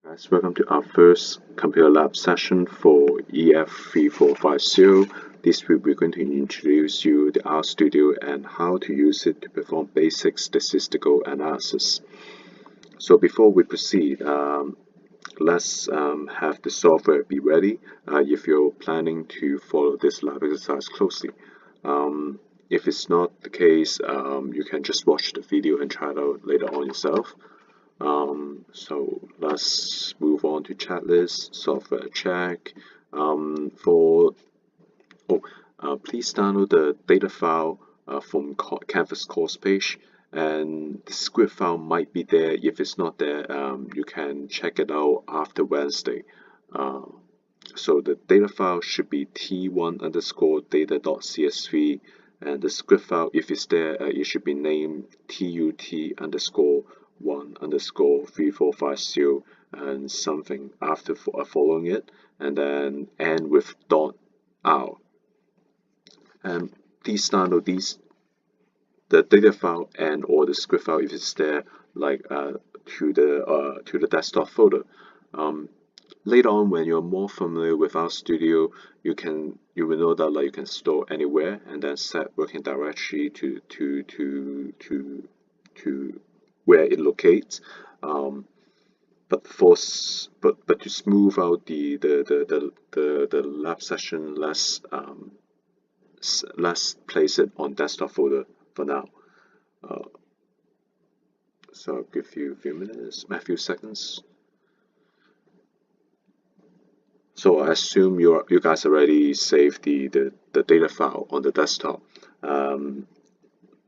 Guys, welcome to our first computer lab session for EF3450. This week we're going to introduce you the RStudio and how to use it to perform basic statistical analysis. So before we proceed, let's have the software be ready if you're planning to follow this lab exercise closely. If it's not the case, you can just watch the video and try it out later on yourself. So let's move on to chat list, software check. Please download the data file from Canvas course page, and the script file might be there. If it's not there, you can check it out after Wednesday. So the data file should be t1_data.csv, and the script file, if it's there, it should be named tut_1_3450 and something after following it, and then end with .r. And please download the data file and or the script file if it's there, like to the desktop folder. Later on, when you're more familiar with RStudio, you will know that you can store anywhere and then set working directory to where it locates. But to smooth out the lab session, let's place it on desktop folder for now. So I'll give you a few minutes, a few seconds. So I assume you guys already saved the data file on the desktop.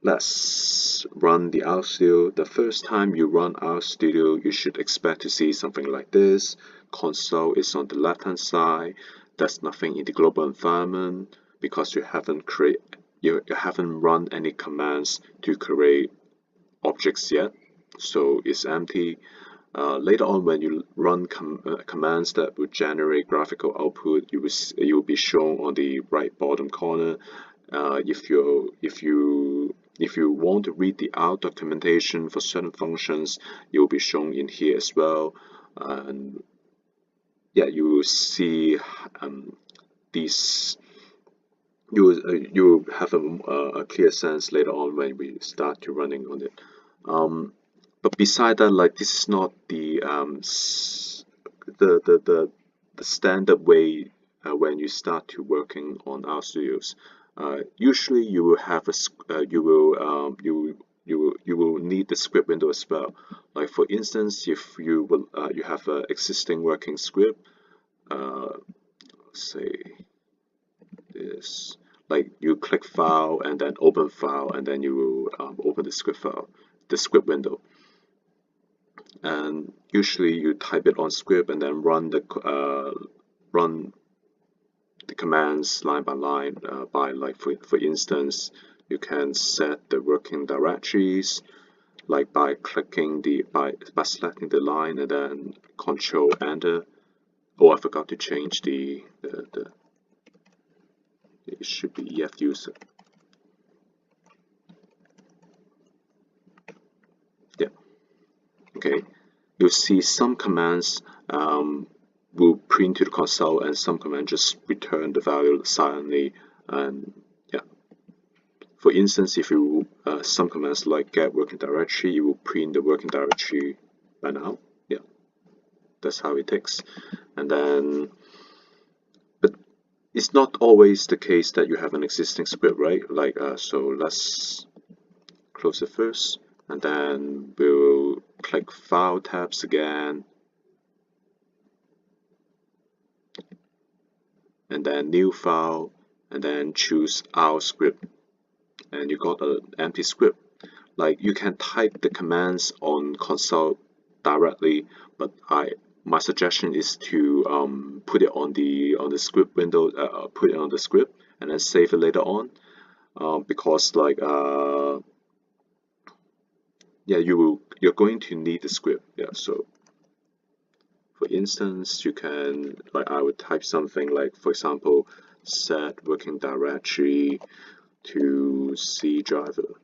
Let's run the RStudio. The first time you run RStudio, you should expect to see something like this. Console is on the left-hand side. There's nothing in the global environment because you haven't run any commands to create objects yet, so it's empty. Later on, when you run commands that will generate graphical output, you will be shown on the right bottom corner. If you want to read the R documentation for certain functions, it will be shown in here as well. And yeah, you will see these. You will have a clear sense later on when we start to running on it. But beside that, this is not the standard way when you start to working on RStudios. Usually, you will have you will need the script window as well. Like for instance, if you have an existing working script, say this. Like you click file and then open file, and then you will open the script file, the script window. And usually you type it on script and then run the commands line by line. For instance, you can set the working directories by selecting the line and then Control Enter. Oh, I forgot to change it should be EF user. Yeah. Okay. You'll see some commands will print to the console, and some commands just return the value silently. And yeah. For instance, if you some commands like get working directory, you will print the working directory by now. Yeah. That's how it takes. And then. It's not always the case that you have an existing script, right? So let's close it first, and then we'll click File tabs again, and then New File, and then choose our script, and you got an empty script. You can type the commands on console directly, but my suggestion is to put it on the script window, put it on the script, and then save it later on, because yeah, you're going to need the script. Yeah, so for instance, you can I would type something for example, set working directory to C driver.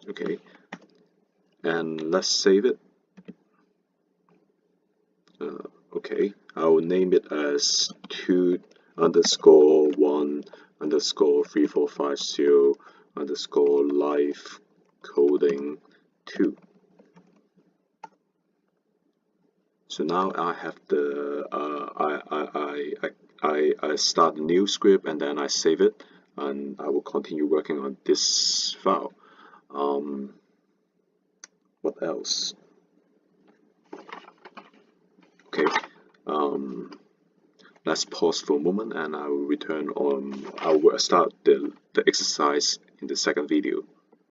Okay, and let's save it. Okay, I'll name it as 2_1_3450_life coding 2. So now I have the I start a new script and then I save it, and I will continue working on this file. What else? Okay, let's pause for a moment and I will return on. I will start the exercise in the second video.